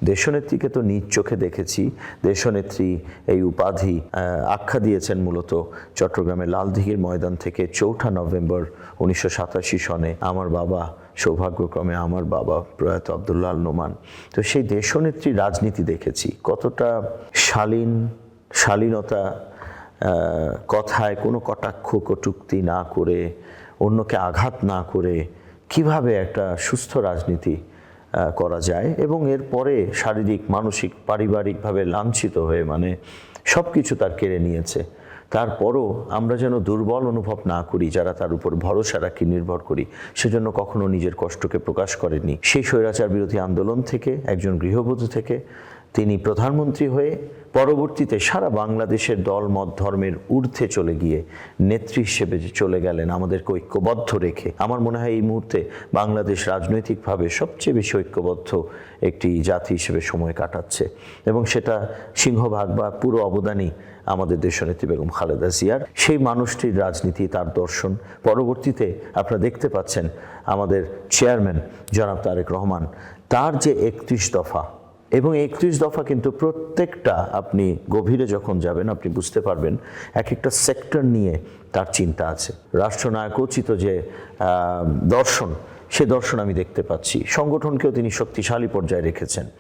দেশনেত্রীকে তো নিজ চোখে দেখেছি। দেশনেত্রী এই উপাধি আখ্যা দিয়েছেন মূলত চট্টগ্রামের লালদিঘির ময়দান থেকে ৪ নভেম্বর ১৯৮৭ সনে আমার বাবা, সৌভাগ্যক্রমে আমার বাবা প্রয়াত আব্দুল্লাহ আল নোমান। তো সেই দেশনেত্রী রাজনীতি দেখেছি, কতটা শালীনতা, কথায় কোনো কটাক্ষ কটূক্তি না করে, অন্যকে আঘাত না করে কিভাবে একটা সুস্থ রাজনীতি করা যায়, এবং এরপরে শারীরিক, মানসিক, পারিবারিকভাবে লাঞ্ছিত হয়ে সব কিছু তার কেড়ে নিয়েছে। তারপরও আমরা যেন দুর্বল অনুভব না করি, যারা তার উপর ভরসা রাখি, নির্ভর করি, সেজন্য কখনো নিজের কষ্টকে প্রকাশ করেননি। সেই স্বৈরাচার বিরোধী আন্দোলন থেকে, একজন গৃহবধূ থেকে তিনি প্রধানমন্ত্রী হয়ে পরবর্তীতে সারা বাংলাদেশের দল মত ধর্মের ঊর্ধ্বে চলে গিয়ে নেত্রী হিসেবে চলে গেলেন, আমাদেরকে ঐক্যবদ্ধ রেখে। আমার মনে হয় এই মুহূর্তে বাংলাদেশ রাজনৈতিকভাবে সবচেয়ে বেশি ঐক্যবদ্ধ একটি জাতি হিসেবে সময় কাটাচ্ছে, এবং সেটা সিংহভাগ বা পুরো অবদানই আমাদের দেশনেত্রী বেগম খালেদা জিয়ার। সেই মানুষটির রাজনীতি, তার দর্শন পরবর্তীতে আপনারা দেখতে পাচ্ছেন আমাদের চেয়ারম্যান জনাব তারেক রহমান, তার যে ৩১ দফা, এবং ৩১ দফা কিন্তু প্রত্যেকটা আপনি গভীরে যখন যাবেন আপনি বুঝতে পারবেন এক একটা সেক্টর নিয়ে তার চিন্তা আছে। রাষ্ট্রনায়কোচিত যে দর্শন, সে দর্শন আমি দেখতে পাচ্ছি। সংগঠনকেও তিনি শক্তিশালী পর্যায়ে রেখেছেন।